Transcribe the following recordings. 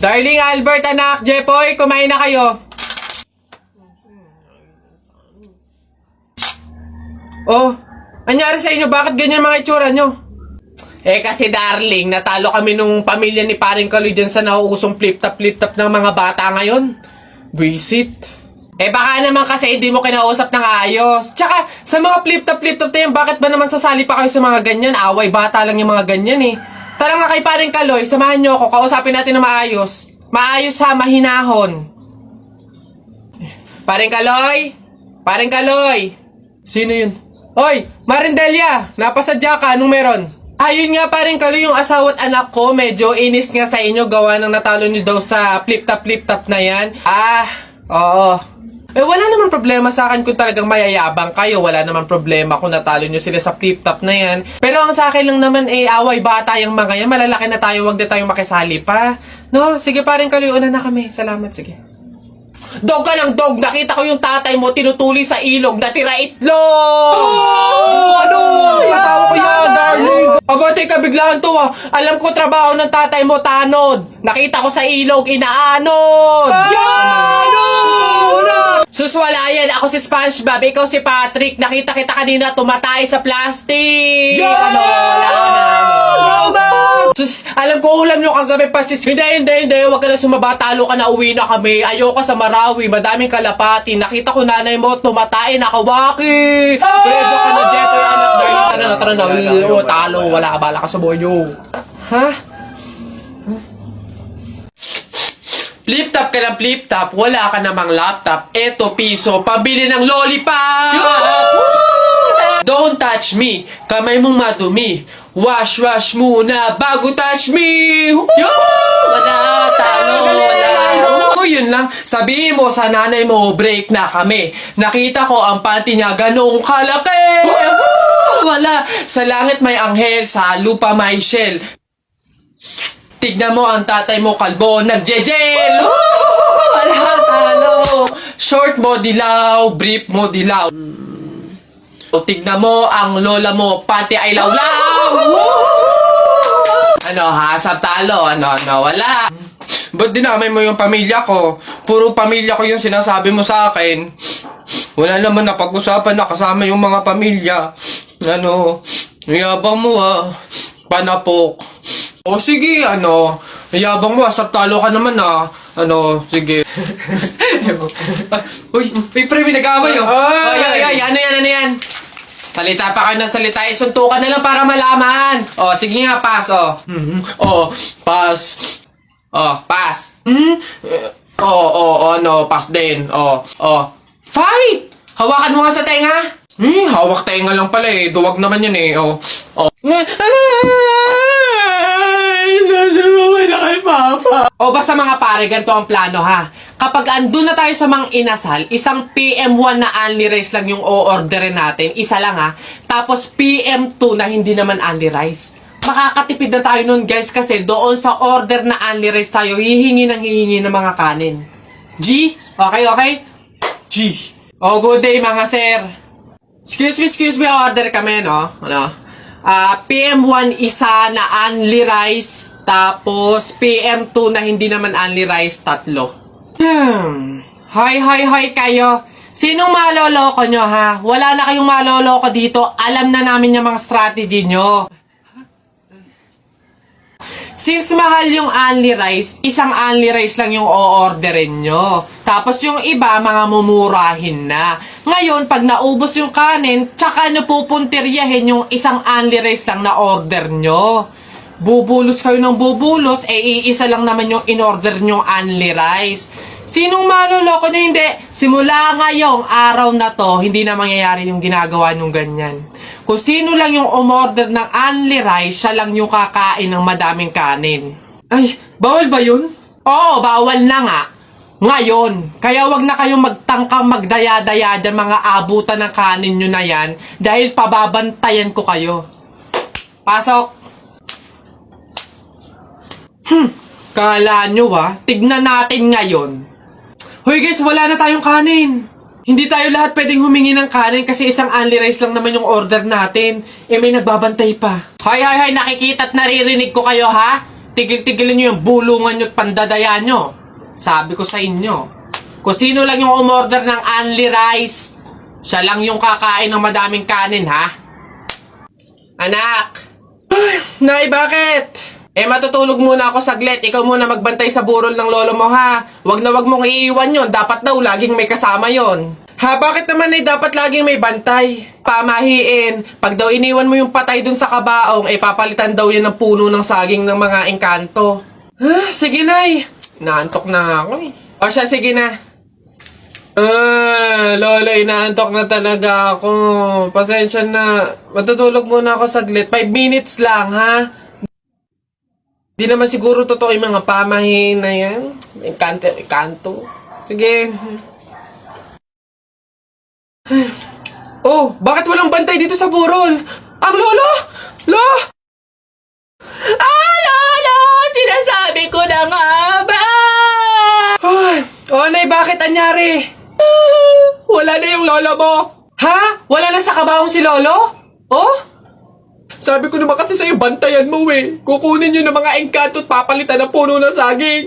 Darling Albert, anak, Jepoy, kumain na kayo. Oh, anyari sa inyo? Bakit ganyan mga itsura nyo? Kasi darling, natalo kami nung pamilya ni Paring Kaloy dyan sa nauusong flip-top ng mga bata ngayon. Visit. Baka naman kasi hindi mo kinausap ng ayos. Tsaka, sa mga flip-top na yan, bakit ba naman sasali pa kayo sa mga ganyan? Away, bata lang yung mga ganyan eh. Tara nga kay Paring Kaloy, samahan nyo ako, kausapin natin na maayos. Maayos ha, mahinahon. Paring Kaloy? Paring Kaloy? Sino yun? Hoy, Marindelia, napasadya ka, anong meron? Ayun nga Paring Kaloy, yung asawa at anak ko, medyo inis nga sa inyo, gawa ng natalo nyo daw sa flip-top na yan. Oo. Wala naman problema sa akin kung talagang mayayabang kayo. Wala naman problema kung natalo nyo sila sa flip-top na yan. Pero ang sa akin lang naman away bata yung mga yan. Malalaki na tayo, wag na tayong makisali pa. No? Sige Paring Kaloy, una na kami. Salamat, sige. Dog ka ng dog! Nakita ko yung tatay mo tinutuli sa ilog na tira itlog! Asawa ko yan, darling! Abate ka, biglaan to Alam ko trabaho ng tatay mo, tanod. Nakita ko sa ilog, inaanod! Sus, wala yan. Ako si SpongeBob, ikaw si Patrick. Nakita kita kanina tumatay sa plastic. Wala na. Sus, alam ko ulam nyo kagabi pa sis. Hindi. Huwag ka na sumaba. Talo ka na, uwi na kami. Ayoko sa Marawi. Madaming kalapati. Nakita ko nanay mo tumatay. Nakawaki. Preso ka na, Jepoy, anak. Tara na. Talo. Wala ka, bala ka sa buhay nyo. Ha? Flip-top ka ng flip-top, wala ka namang laptop. Eto piso, pabili ng lollipop! Don't touch me, kamay mong madumi. Wash muna bago touch me! Wala, talo, wala. Yun lang, sabihin mo sa nanay mo, break na kami. Nakita ko ang panty niya ganong kalaki! Wala, sa langit may anghel, sa lupa may shell. Tignan mo ang tatay mo kalbo, nagjejel! Wala, talo! Short mo dilaw, brief mo dilaw. Tignan mo ang lola mo, pati ay lawlaw! Ano ha, sa talo, ano, wala. Ba't dinamay mo yung pamilya ko? Puro pamilya ko yung sinasabi mo sa akin. Wala naman napag-usapan na kasama yung mga pamilya. Ano, yabang mo panapok. O sige, yabang mo, sa talo ka naman sige. Uy, pre, may nag-away Ano yan? Salita pa kayo ng salita, isuntukan na lang para malaman. Sige nga, pass, pass. Pass. Pass din. Fight! Hawakan mo nga sa tenga. Hawak tenga lang pala duwag naman yun basta mga pare, ganito ang plano ha. Kapag andun na tayo sa mga inasal, isang PM1 na only rice lang yung o-orderin natin. Isa lang ha. Tapos PM2 na hindi naman only rice. Makakatipid na tayo nun guys kasi doon sa order na only rice tayo, hihingi ng mga kanin. G? Okay? G. Good day mga sir. Excuse me, order kami, no? PM1 isa na only rice, tapos PM2 na hindi naman only rice, 3. Hi kayo. Sinong maloloko nyo, ha? Wala na kayong maloloko dito. Alam na namin yung mga strategy nyo. Since mahal yung only rice, isang only rice lang yung o-orderin nyo. Tapos yung iba, mga mumurahin na. Ngayon, pag naubos yung kanin, tsaka nyo pupuntiryahin yung isang only rice lang na order nyo. Bubulos kayo ng bubulos, iisa lang naman yung in-order nyo only rice. Sinong maloloko na hindi? Simula ngayong araw na to, hindi na mangyayari yung ginagawa nung ganyan. Kung sino lang yung umorder ng only rice, siya lang yung kakain ng madaming kanin. Ay, bawal ba yun? Oo, bawal na nga. Ngayon, kaya wag na kayong magtangkang magdaya-daya dyan mga abutan ng kanin nyo na yan dahil pababantayan ko kayo. Pasok! Kala nyo tignan natin ngayon. Hoy guys, wala na tayong kanin. Hindi tayo lahat pwedeng humingi ng kanin kasi isang only rice lang naman yung order natin. May nagbabantay pa. Hay, nakikita at naririnig ko kayo ha? tigil-tigilan nyo yung bulungan nyo at pandadaya nyo. Sabi ko sa inyo, kung sino lang yung umorder ng only rice, siya lang yung kakain ng madaming kanin, ha? Anak! Nay, bakit? Matutulog muna ako saglit. Ikaw muna magbantay sa burol ng lolo mo, ha? Wag na wag mong iiwan yon. Dapat daw laging may kasama yon. Ha, bakit naman ay dapat laging may bantay? Pamahiin. Pag daw iniwan mo yung patay dun sa kabaong, papalitan daw yan ng puno ng saging ng mga engkanto. Sige, Nay. Naantok na ako eh. O siya, sige na. Lola, inaantok na talaga ako. Pasensya na. Matutulog muna ako saglit. 5 minutes lang, ha? Di naman siguro totoo yung mga pamahiin na yan. Engkanto. Sige. Oh, bakit walang bantay dito sa burol? Ang lolo! Lolo! Sinasabi ko na nga ba? Nay, bakit anyari? Wala na yung lolo mo. Ha? Wala na sa kabaong si lolo? Oh? Sabi ko naman kasi sa'yo, bantayan mo eh. Kukunin nyo ng mga engkanto at papalitan ng puno ng saging.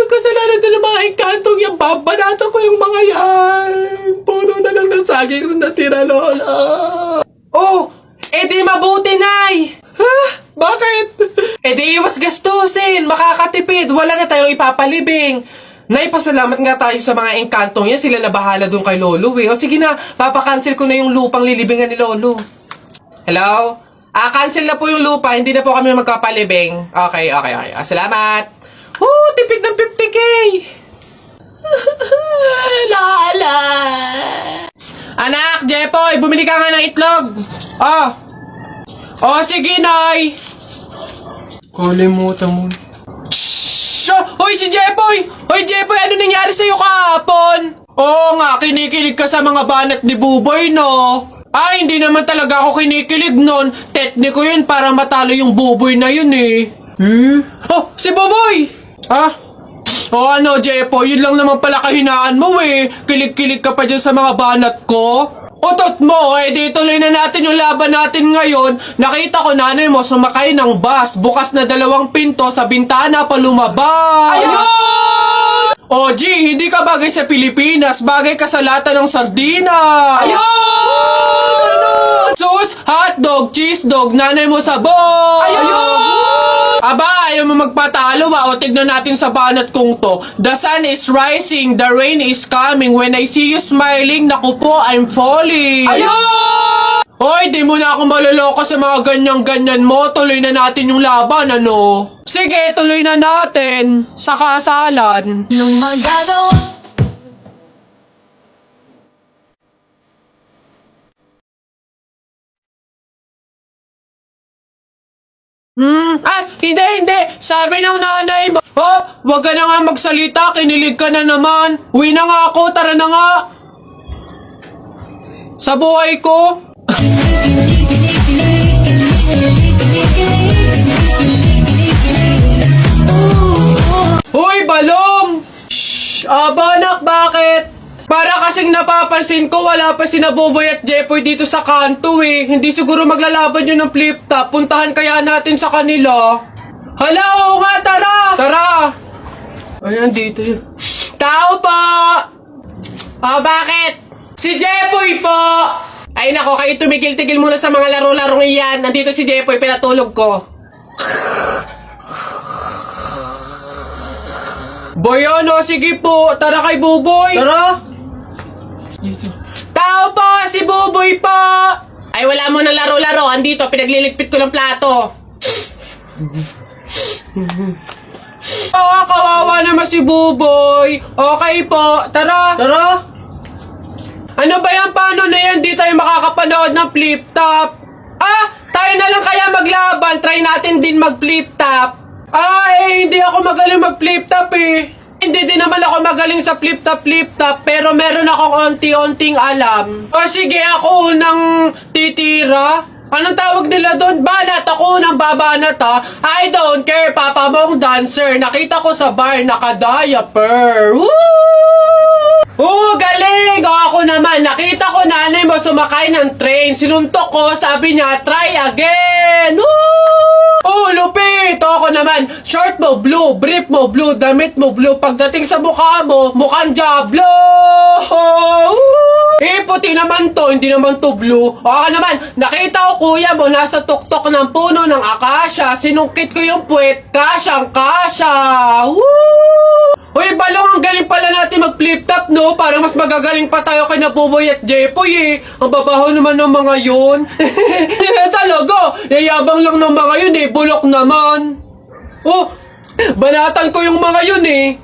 Kasalanan na ng mga engkantong yung babanatan ko yung mga yan. Puno na lang ng saging na natira, lola. Oh, di mabuti, Nay. Ha? Bakit? Di iwas gastusin. Makakatipid. Wala na tayong ipapalibing. Nay, pasalamat nga tayo sa mga engkantong yan. Sila na bahala dun kay Lolo eh. O sige na, papakancel ko na yung lupang lilibingan ni Lolo. Hello? Cancel na po yung lupa. Hindi na po kami magpapalibing. Okay. Salamat. Tipid ng 50K. Lala. Anak, Jepoy, bumili ka nga ng itlog. Sige, Nay. Kalimutan mo. Hoy, si Jepoy! Hoy, Jepoy, ano nangyari sa'yo kahapon? Oo nga, kinikilig ka sa mga banat ni Buboy, no? Hindi naman talaga ako kinikilig nun. Tekniko yun para matalo yung Buboy na yun, eh. Si Buboy! Ano, Jepoy, yun lang naman pala kahinaan mo, eh. Kilig-kilig ka pa dyan sa mga banat ko. Utot mo, di tuloy na natin yung laban natin ngayon. Nakita ko nanay mo sumakay ng bus. Bukas na 2 pinto sa bintana pa lumabas. Ayun! G, hindi ka bagay sa Pilipinas. Bagay ka sa lata ng sardina. Ayun! Sus, hotdog, cheese dog, nanay mo sabog. Ayun! Aba, ayaw mo magpatalo ba? O tignan natin sa banat kong to. The sun is rising, the rain is coming. When I see you smiling, naku po, I'm falling. Ayun! Hoy, di mo na ako maloloko sa mga ganyan-ganyan mo. Tuloy na natin yung laban, ano? Sige, tuloy na natin. Sa kasalan. Nung magagawa Hindi. Sabi ng nanay mo. Wag ka na nga magsalita. Kinilig ka na naman. Uwi na nga ako. Tara na nga. Sa buhay ko. Hoy, balong! Shhh! Anak, bakit? Para kasing napapansin ko, wala pa si Buboy at Jepoy dito sa kanto eh. Hindi siguro maglalaban yun ng flip-top. Puntahan kaya natin sa kanila. Hala, oo nga, tara! Ayan, dito yun. Tao po! Bakit? Si Jepoy po! Ay nako, kayo tumigil-tigil muna sa mga laro-larong iyan. Nandito si Jepoy, pinatulog ko. Boyono, sige po. Tara kay Buboy. Tara. Dito. Tao po, si Buboy po. Ay, wala mo na laro-laro. Andito, pinagliligpit ko ng plato. Kawawa naman si Buboy. Okay po. Tara. Ano ba yan? Paano na yan? Di tayo makakapanood ng flip-top. Tayo na lang kaya maglaban. Try natin din mag-flip-top. Hindi ako magaling mag-flip-top eh. Hindi din naman ako magaling sa flip-top, pero meron akong onti-onting alam. Sige, ako unang titira. Anong tawag nila doon? Banat, ako unang babanat ha. I don't care, papa mong dancer. Nakita ko sa bar, naka-diaper. Woo! Galing! O ako naman, nakita ko nanay mo sumakay ng train. Sinuntok ko, sabi niya, try again! Lupit! O ako naman, short mo blue, brief mo blue, damit mo blue. Pagdating sa mukha mo, mukhang Diablo! Puti naman to, hindi naman to blue. O ako naman, nakita ko kuya mo nasa tuktok ng puno ng akasya. Sinungkit ko yung puwet, kasyang kasya! Woo! Uy, Balong, ang galing pala natin mag-flip top, no? Parang mas magagaling pa tayo kay Nabuboy at Jepoy, eh. Ang babaho naman ng mga yun. Talaga, yayabang lang ng mga yun, eh. Bulok naman. Banatan ko yung mga yun, eh.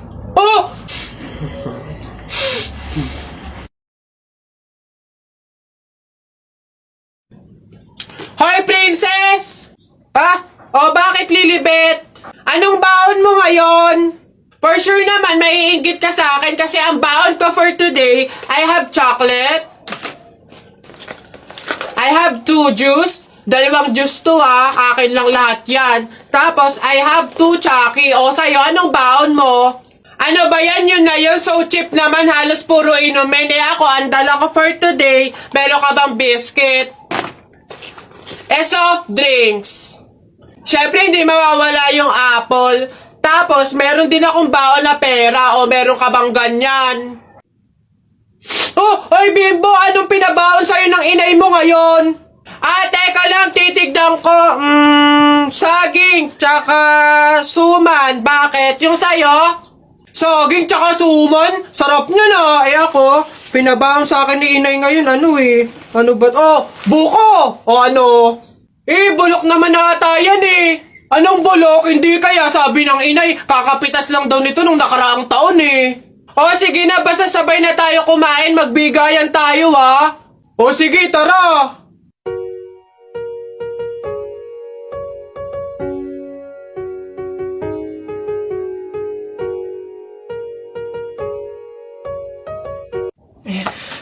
Hoy, princess! Bakit Lilibet? Anong baon mo ngayon? For sure naman, maiinggit ka sa akin kasi ang baon ko for today, I have chocolate. I have 2 juice. 2 juice to ha. Akin lang lahat yan. Tapos, I have 2 Chucky. O, sa'yo, anong baon mo? Ano ba yan? Yun na yun. So cheap naman. Halos puro inumin. Ako, ang dala ko for today, meron ka bang biscuit? Soft drinks. Syempre, hindi mawawala yung apple. Tapos, meron din akong baon na pera. O, meron ka bang ganyan? Oy, Bimbo! Anong pinabaon sa'yo ng inay mo ngayon? Teka lang, titignan ko. Saging, tsaka suman. Bakit? Yung sa'yo? Saging, tsaka suman? Sarap niya na. Ako, pinabaon sa akin ni inay ngayon. Ano ba? Buko! Ano? Bulok naman ata yan eh. Anong bulok? Hindi kaya sabi ng inay, kakapitas lang daw nito nung nakaraang taon eh. Sige na, basta sabay na tayo kumain, magbigayan tayo ha. Sige, tara.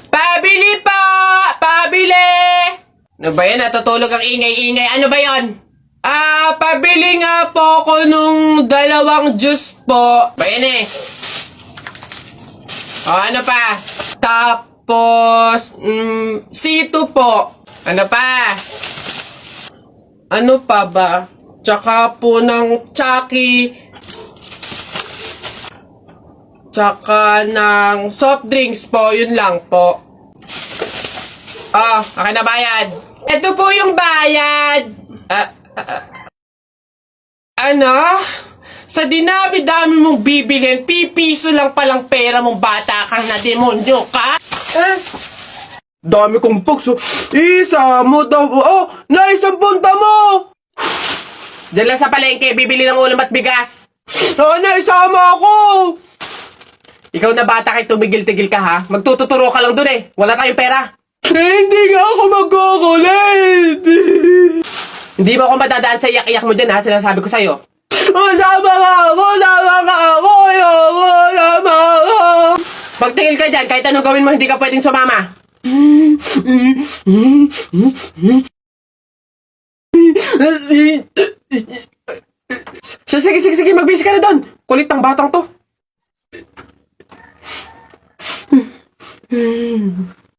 Pabili pa! Pabili! Ano ba yan? Natutulog ang ingay-ingay. Ano ba yan? Pabili nga po ako nung 2 juice po. Ba yan eh? Ano pa? Tapos, C2 po. Ano pa? Ano pa ba? Tsaka po ng Chucky. Tsaka ng soft drinks po. Yun lang po. Akin na bayad. Ito po yung bayad. Ano? Sa dinami-dami mong bibilhin, pipiso lang palang pera mong bata kang na demonyo ka? Dami kong box. Isa mo daw. Naisang punta mo. Diyan lang sa palengke, bibili ng ulam at bigas. Naisama ako. Ikaw na bata kay tumigil-tigil ka ha? Magtututuro ka lang dun eh. Wala tayong pera. Hindi nga ako magkukulit. Hindi mo ako madadaan sa iyak-iyak mo dyan ha, sinasabi ko sa'yo. Sama ka ako. Pagtingil ka dyan, kahit anong gawin mo, hindi ka pwedeng sumama. Sige, magbisi ka na doon. Kulit ng batang to.